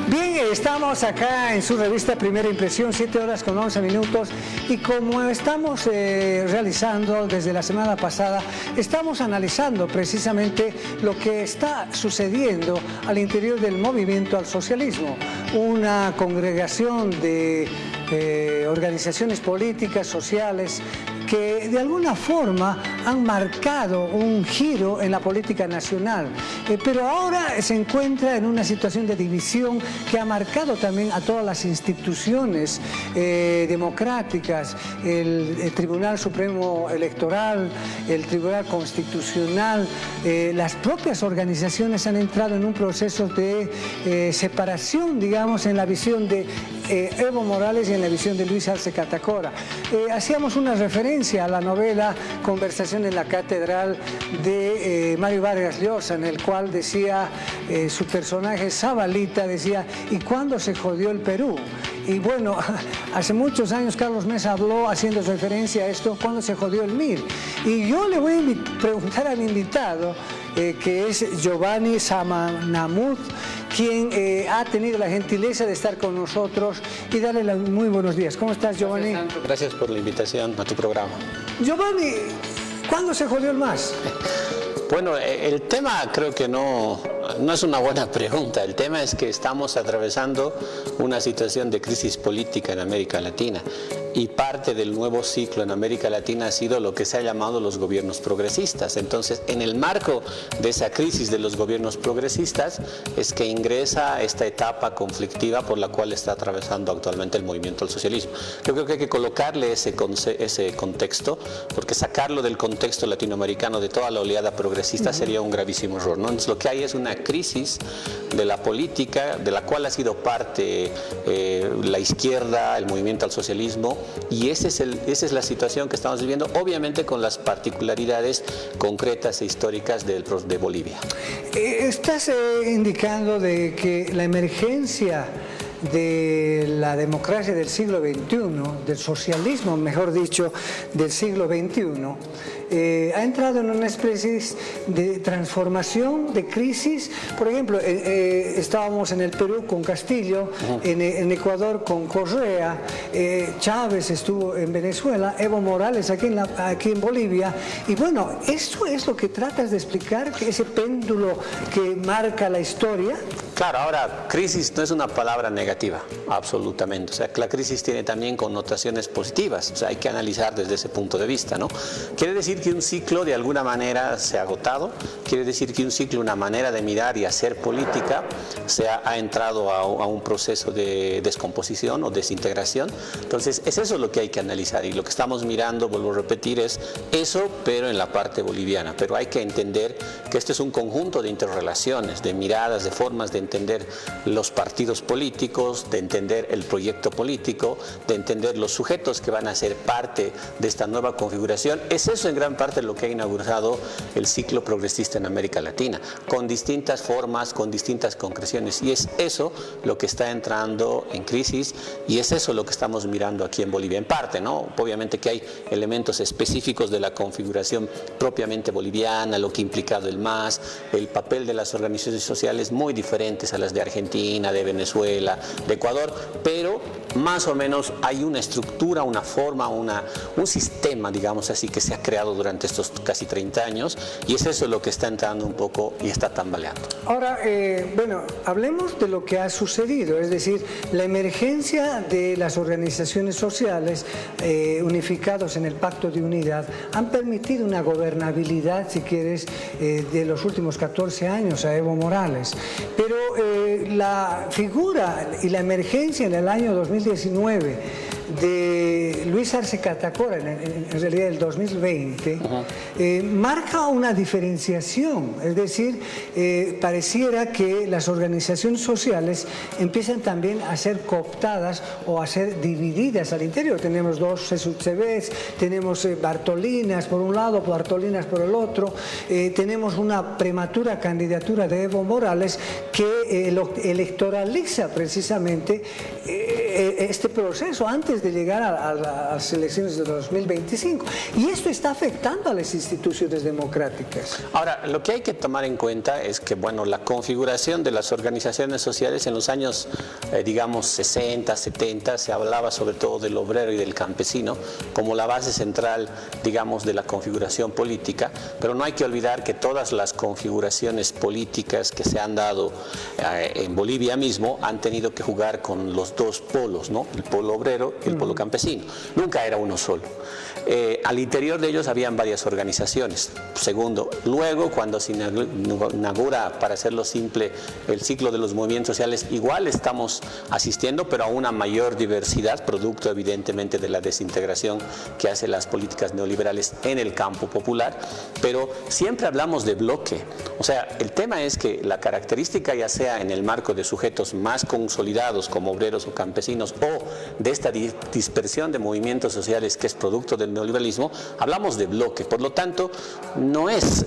Bien, estamos acá en su revista Primera Impresión, 7 horas con 11 minutos, y como estamos realizando desde la semana pasada, estamos analizando precisamente lo que está sucediendo al interior del movimiento al socialismo, una congregación de organizaciones políticas, sociales, que de alguna forma han marcado un giro en la política nacional, pero ahora se encuentra en una situación de división que ha marcado también a todas las instituciones democráticas, el Tribunal Supremo Electoral, el Tribunal Constitucional, las propias organizaciones han entrado en un proceso de separación, digamos, en la visión de Evo Morales y en la visión de Luis Arce Catacora. Hacíamos una referencia a la novela Conversación en la Catedral de Mario Vargas Llosa, en el cual decía su personaje Zabalita, decía: ¿y cuándo se jodió el Perú? Y bueno, hace muchos años Carlos Mesa habló haciendo referencia a esto, ¿cuándo se jodió el MIR? Y yo le voy a preguntar a mi invitado, que es Giovanni Samanamud, quien ha tenido la gentileza de estar con nosotros, y darle muy buenos días. ¿Cómo estás, Giovanni? Gracias por la invitación a tu programa. Giovanni, ¿cuándo se jodió el MAS? Bueno, el tema creo que no es una buena pregunta. El tema es que estamos atravesando una situación de crisis política en América Latina, y parte del nuevo ciclo en América Latina ha sido lo que se ha llamado los gobiernos progresistas. Entonces, en el marco de esa crisis de los gobiernos progresistas es que ingresa esta etapa conflictiva por la cual está atravesando actualmente el movimiento al socialismo. Yo creo que hay que colocarle ese contexto, porque sacarlo del contexto latinoamericano de toda la oleada progresista sería un gravísimo error, ¿no? Entonces, lo que hay es una crisis de la política, de la cual ha sido parte la izquierda, el movimiento al socialismo, y esa es la situación que estamos viviendo, obviamente con las particularidades concretas e históricas de Bolivia. Estás indicando de que la emergencia de la democracia del siglo XXI, del socialismo, mejor dicho, del siglo XXI, ha entrado en una especie de transformación, de crisis. Por ejemplo, estábamos en el Perú con Castillo, en Ecuador con Correa, Chávez estuvo en Venezuela, Evo Morales aquí en Bolivia, y bueno, ¿esto es lo que tratas de explicar, que ese péndulo que marca la historia? Claro, ahora, crisis no es una palabra negativa, absolutamente. O sea, la crisis tiene también connotaciones positivas. O sea, hay que analizar desde ese punto de vista, ¿no? Quiere decir que un ciclo de alguna manera se ha agotado, quiere decir que un ciclo, una manera de mirar y hacer política, ha entrado a un proceso de descomposición o desintegración. Entonces, es eso lo que hay que analizar, y lo que estamos mirando, vuelvo a repetir, es eso, pero en la parte boliviana. Pero hay que entender que este es un conjunto de interrelaciones, de miradas, de formas de entender los partidos políticos, de entender el proyecto político, de entender los sujetos que van a ser parte de esta nueva configuración. Es eso en gran parte lo que ha inaugurado el ciclo progresista en América Latina, con distintas formas, con distintas concreciones, y es eso lo que está entrando en crisis, y es eso lo que estamos mirando aquí en Bolivia, en parte, ¿no? Obviamente que hay elementos específicos de la configuración propiamente boliviana, lo que ha implicado el MAS, el papel de las organizaciones sociales muy diferentes a las de Argentina, de Venezuela, de Ecuador, pero más o menos hay una estructura, una forma, un sistema, digamos así, que se ha creado durante estos casi 30 años, y es eso lo que está entrando un poco y está tambaleando. Ahora, bueno, hablemos de lo que ha sucedido, es decir, la emergencia de las organizaciones sociales unificados en el Pacto de Unidad han permitido una gobernabilidad, si quieres, de los últimos 14 años a Evo Morales, pero la figura y la emergencia en el año 2019 de Luis Arce Catacora, en realidad el 2020, marca una diferenciación, es decir, pareciera que las organizaciones sociales empiezan también a ser cooptadas o a ser divididas al interior. Tenemos dos CSUCBs, tenemos Bartolinas por un lado, Bartolinas por el otro, tenemos una prematura candidatura de Evo Morales que electoraliza precisamente este proceso antes de llegar a las elecciones de 2025. Y esto está afectando a las instituciones democráticas. Ahora, lo que hay que tomar en cuenta es que, bueno, la configuración de las organizaciones sociales en los años, digamos, 60, 70, se hablaba sobre todo del obrero y del campesino como la base central, digamos, de la configuración política, pero no hay que olvidar que todas las configuraciones políticas que se han dado en Bolivia mismo han tenido que jugar con los dos polos, ¿no? El polo obrero y el polo campesino. Nunca era uno solo. Al interior de ellos habían varias organizaciones. Segundo, luego cuando se inaugura, para hacerlo simple, el ciclo de los movimientos sociales, igual estamos asistiendo, pero a una mayor diversidad, producto evidentemente de la desintegración que hacen las políticas neoliberales en el campo popular, pero siempre hablamos de bloque. O sea, el tema es que la característica, ya sea en el marco de sujetos más consolidados como obreros o campesinos, o de esta dispersión de movimientos sociales que es producto del neoliberalismo, hablamos de bloque. Por lo tanto, no es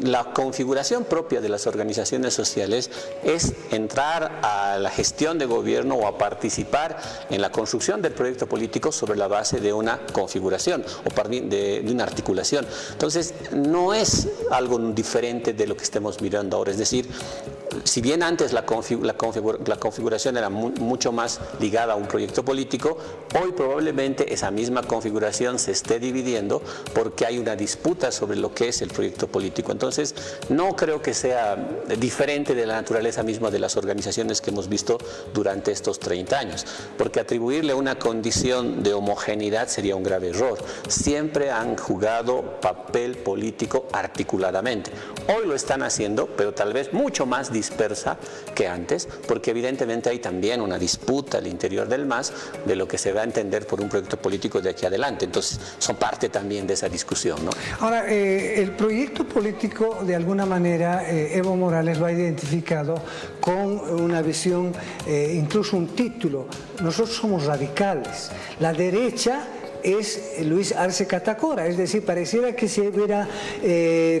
la configuración propia de las organizaciones sociales, es entrar a la gestión de gobierno o a participar en la construcción del proyecto político sobre la base de una configuración o de una articulación. Entonces, no es algo diferente de lo que estemos mirando ahora. Es decir, si bien antes la configuración era mucho más ligada a un proyecto político, hoy probablemente esa misma configuración se esté dividiendo porque hay una disputa sobre lo que es el proyecto político. Entonces, no creo que sea diferente de la naturaleza misma de las organizaciones que hemos visto durante estos 30 años, porque atribuirle una condición de homogeneidad sería un grave error. Siempre han jugado papel político articuladamente. Hoy lo están haciendo, pero tal vez mucho más dispersa que antes, porque evidentemente hay también una disputa al interior del MAS de lo que se va a entender por un proyecto político de aquí adelante. Entonces, son parte también de esa discusión, ¿no? Ahora, el proyecto político, de alguna manera, Evo Morales lo ha identificado con una visión, incluso un título: nosotros somos radicales. La derecha es Luis Arce Catacora, es decir, pareciera que se hubiera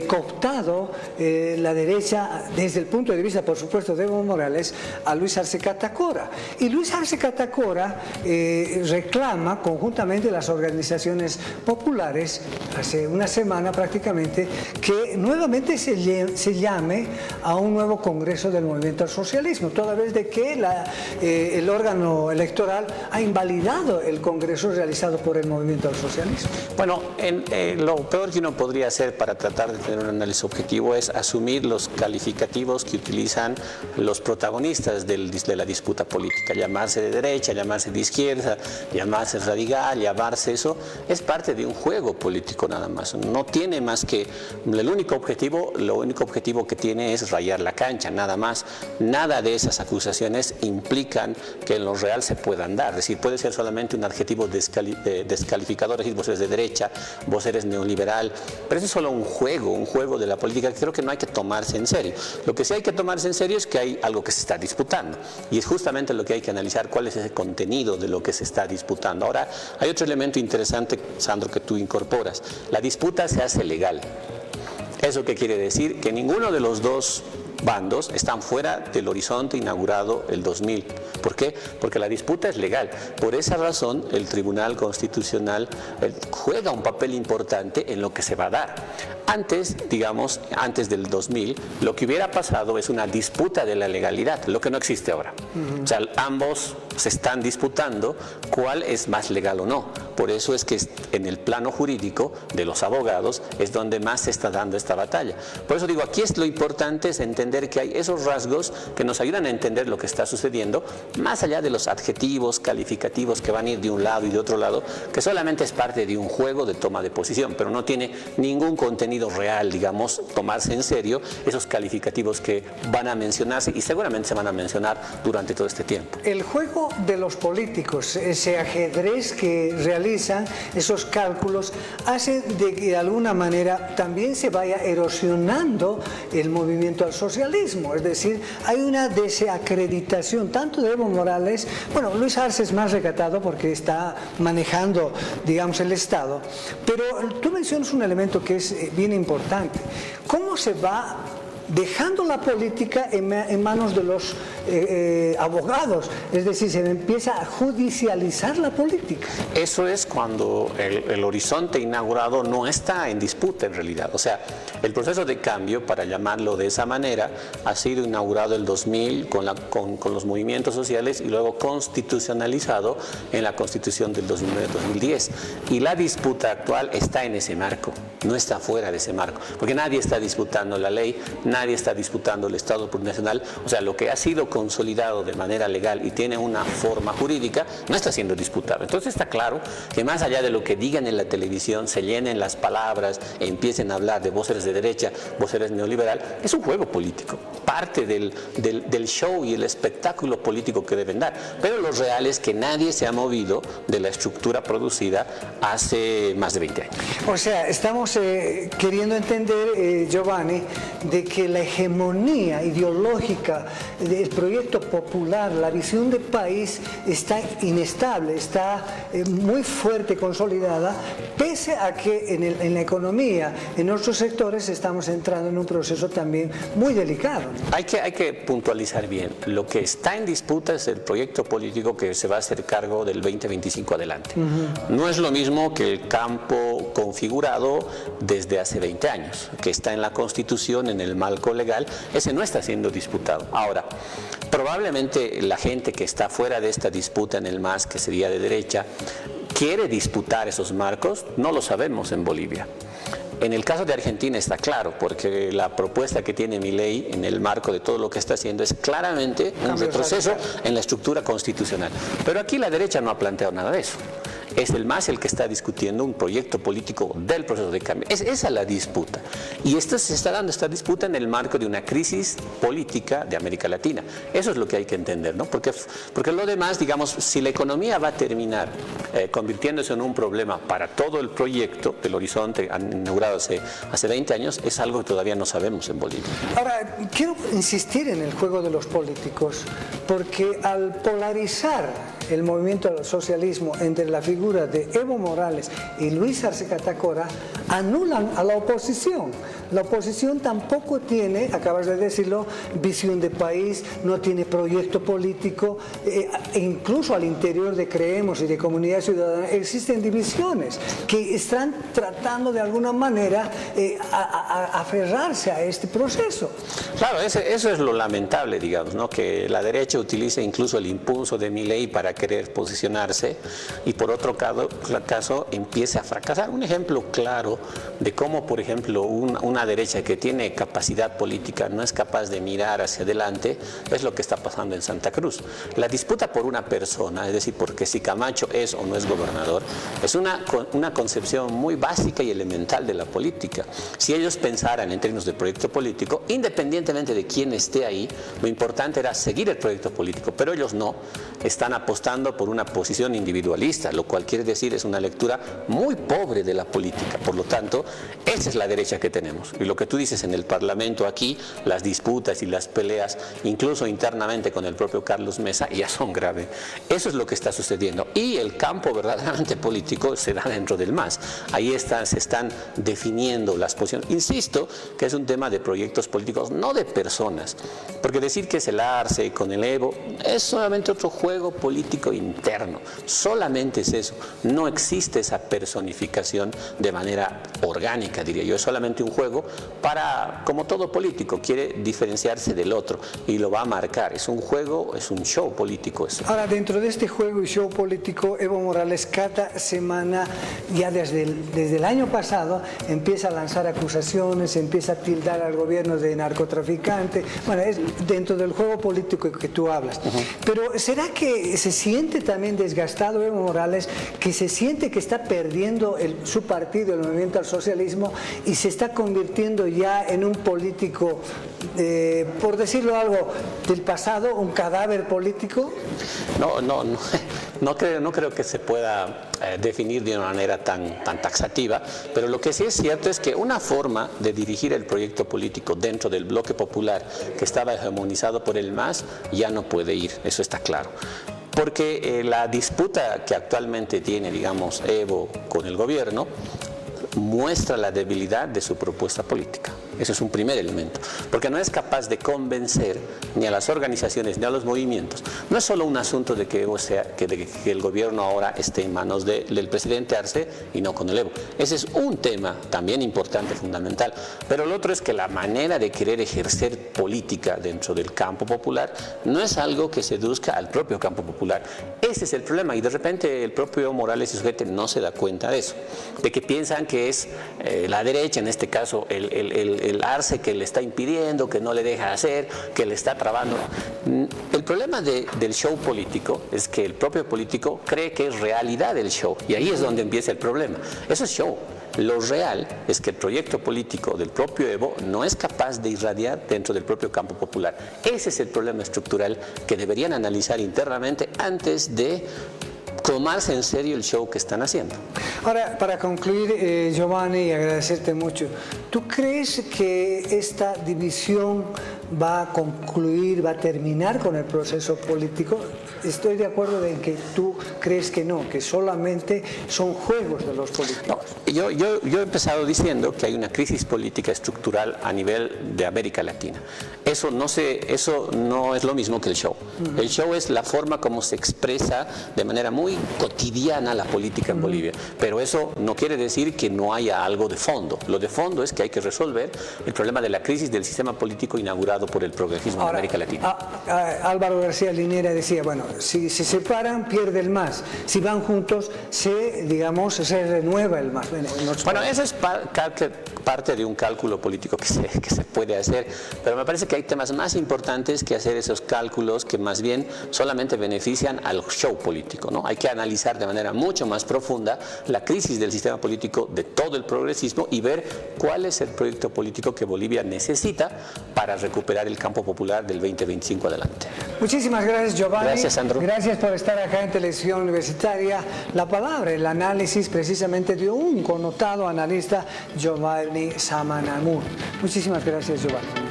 cooptado la derecha desde el punto de vista, por supuesto, de Evo Morales, a Luis Arce Catacora. Y Luis Arce Catacora reclama conjuntamente las organizaciones populares, hace una semana prácticamente, que nuevamente se llame a un nuevo Congreso del Movimiento al Socialismo, toda vez de que el órgano electoral ha invalidado el Congreso realizado por el Movimiento al Socialismo. Bueno, lo peor que uno podría hacer para tratar de tener un análisis objetivo es asumir los calificativos que utilizan los protagonistas de la disputa política. Llamarse de derecha, llamarse de izquierda, llamarse radical, llamarse eso, es parte de un juego político nada más. No tiene más que, lo único objetivo que tiene es rayar la cancha, nada más. Nada de esas acusaciones implican que en lo real se puedan dar. Es decir, puede ser solamente un adjetivo descalificador, es decir, vos eres de derecha, vos eres neoliberal, pero eso es solo un juego de la política que creo que no hay que tomarse en serio. Lo que sí hay que tomarse en serio es que hay algo que se está disputando, y es justamente lo que hay que analizar, cuál es ese contenido de lo que se está disputando. Ahora, hay otro elemento interesante, Sandro, que tú incorporas: la disputa se hace legal. ¿Eso qué quiere decir? Que ninguno de los dos bandos están fuera del horizonte inaugurado el 2000. ¿Por qué? Porque la disputa es legal. Por esa razón, el Tribunal Constitucional juega un papel importante en lo que se va a dar. Antes, digamos, antes del 2000, lo que hubiera pasado es una disputa de la legalidad, lo que no existe ahora. O sea, ambos se están disputando cuál es más legal o no. Por eso es que en el plano jurídico de los abogados es donde más se está dando esta batalla. Por eso digo, aquí es lo importante, es entender que hay esos rasgos que nos ayudan a entender lo que está sucediendo, más allá de los adjetivos, calificativos que van a ir de un lado y de otro lado, que solamente es parte de un juego de toma de posición, pero no tiene ningún contenido real, digamos, tomarse en serio esos calificativos que van a mencionarse y seguramente se van a mencionar durante todo este tiempo. El juego de los políticos, ese ajedrez que realizan, esos cálculos, hace de que de alguna manera también se vaya erosionando el movimiento al socialismo. Es decir, hay una desacreditación tanto de Evo Morales, bueno, Luis Arce es más recatado porque está manejando, digamos, el Estado, pero tú mencionas un elemento que es bien importante: ¿cómo se va dejando la política en manos de los abogados, es decir, se empieza a judicializar la política. Eso es cuando el horizonte inaugurado no está en disputa en realidad. O sea, el proceso de cambio, para llamarlo de esa manera, ha sido inaugurado el 2000 con los movimientos sociales y luego constitucionalizado en la Constitución del 2009-2010. Y la disputa actual está en ese marco, no está fuera de ese marco, porque nadie está disputando la ley, nadie está disputando el Estado plurinacional. O sea, lo que ha sido consolidado de manera legal y tiene una forma jurídica no está siendo disputado. Entonces está claro que más allá de lo que digan en la televisión, se llenen las palabras e empiecen a hablar de voceres de derecha, voceres neoliberal, es un juego político, parte del show y el espectáculo político que deben dar. Pero lo real es que nadie se ha movido de la estructura producida hace más de 20 años. O sea, estamos queriendo entender, Giovanni, de que la hegemonía ideológica del proyecto popular, la visión de país, está inestable, está muy fuerte, consolidada, pese a que en la economía, en otros sectores, estamos entrando en un proceso también muy delicado. Hay que puntualizar bien. Lo que está en disputa es el proyecto político que se va a hacer cargo del 2025 adelante. No es lo mismo que el campo configurado desde hace 20 años, que está en la Constitución, en el marco legal. Ese no está siendo disputado. Ahora, probablemente la gente que está fuera de esta disputa en el MAS, que sería de derecha, quiere disputar esos marcos. No lo sabemos en Bolivia. En el caso de Argentina está claro, porque la propuesta que tiene Milei en el marco de todo lo que está haciendo es claramente un retroceso en la estructura constitucional. Pero aquí la derecha no ha planteado nada de eso. Es el MAS el que está discutiendo un proyecto político del proceso de cambio. Es esa la disputa. Y se está dando esta disputa en el marco de una crisis política de América Latina. Eso es lo que hay que entender, ¿no? Porque lo demás, digamos, si la economía va a terminar convirtiéndose en un problema para todo el proyecto del horizonte inaugurado hace 20 años, es algo que todavía no sabemos en Bolivia. Ahora, quiero insistir en el juego de los políticos, porque al polarizar el movimiento al socialismo entre la figura de Evo Morales y Luis Arce Catacora, anulan a la oposición. La oposición tampoco tiene, acabas de decirlo, visión de país, no tiene proyecto político, e incluso al interior de Creemos y de Comunidad Ciudadana existen divisiones que están tratando de alguna manera aferrarse a este proceso. Claro, eso es lo lamentable, digamos, ¿no? Que la derecha utilice incluso el impulso de Milei para querer posicionarse y por otro caso empiece a fracasar. Un ejemplo claro de cómo, por ejemplo, una derecha que tiene capacidad política no es capaz de mirar hacia adelante es lo que está pasando en Santa Cruz. La disputa por una persona, es decir, porque si Camacho es o no es gobernador, es una concepción muy básica y elemental de la política. Si ellos pensaran en términos de proyecto político, independientemente de quién esté ahí, lo importante era seguir el proyecto político, pero ellos no, están apostando por una posición individualista, lo cual quiere decir es una lectura muy pobre de la política. Por lo tanto, esa es la derecha que tenemos. Y lo que tú dices en el Parlamento aquí, las disputas y las peleas, incluso internamente con el propio Carlos Mesa, ya son graves. Eso es lo que está sucediendo. Y el campo verdaderamente político se da dentro del MAS. Ahí se están definiendo las posiciones. Insisto que es un tema de proyectos políticos, no de personas. Porque decir que es el Arce con el Evo es solamente otro juego político interno. Solamente es eso. No existe esa personificación de manera orgánica, diría yo. Es solamente un juego para, como todo político, quiere diferenciarse del otro y lo va a marcar. Es un juego, es un show político eso. Ahora, dentro de este juego y show político, Evo Morales cada semana, ya desde el año pasado, empieza a lanzar acusaciones, empieza a tildar al gobierno de narcotraficante. Bueno, es dentro del juego político que tú hablas. Pero ¿será que se siente también desgastado Evo Morales, que se siente que está perdiendo su partido, el movimiento al socialismo, y se está convirtiendo ya en un político, por decirlo algo, del pasado, un cadáver político? No creo que se pueda definir de una manera tan taxativa, pero lo que sí es cierto es que una forma de dirigir el proyecto político dentro del bloque popular que estaba hegemonizado por el MAS ya no puede ir, eso está claro. Porque la disputa que actualmente tiene, digamos, Evo con el gobierno muestra la debilidad de su propuesta política. Eso es un primer elemento, porque no es capaz de convencer ni a las organizaciones ni a los movimientos. No es solo un asunto de que, que el gobierno ahora esté en manos del presidente Arce y no con el Evo. Ese es un tema también importante, fundamental. Pero el otro es que la manera de querer ejercer política dentro del campo popular no es algo que seduzca al propio campo popular. Ese es el problema, y de repente el propio Evo Morales y su gente no se da cuenta de eso, de que piensan que es la derecha, en este caso el Arce, que le está impidiendo, que no le deja hacer, que le está trabando. El problema del show político es que el propio político cree que es realidad el show, y ahí es donde empieza el problema. Eso es show. Lo real es que el proyecto político del propio Evo no es capaz de irradiar dentro del propio campo popular. Ese es el problema estructural que deberían analizar internamente antes de tomarse en serio el show que están haciendo. Ahora, para concluir, Giovanni, y agradecerte mucho, ¿tú crees que esta división va a concluir, va a terminar con el proceso político? Estoy de acuerdo en que tú crees que no, que solamente son juegos de los políticos. No, yo he empezado diciendo que hay una crisis política estructural a nivel de América Latina. Eso no es lo mismo que el show. El show es la forma como se expresa de manera muy cotidiana la política en Bolivia, pero eso no quiere decir que no haya algo de fondo. Lo de fondo es que hay que resolver el problema de la crisis del sistema político inaugurado por el progresismo en América Latina. Álvaro García Linera decía, bueno, si se separan pierde el MAS, si van juntos se renueva el MAS. Bueno, eso es parte de un cálculo político que se puede hacer, pero me parece que hay temas más importantes que hacer esos cálculos que más bien solamente benefician al show político, ¿no? Hay que analizar de manera mucho más profunda la crisis del sistema político de todo el progresismo y ver cuál es el proyecto político que Bolivia necesita para recuperar el campo popular del 2025 adelante. Muchísimas gracias, Giovanni. Gracias, Sandro. Gracias por estar acá en Televisión Universitaria. La palabra, el análisis precisamente de un connotado analista, Giovanni Samanamur. Muchísimas gracias, Giovanni.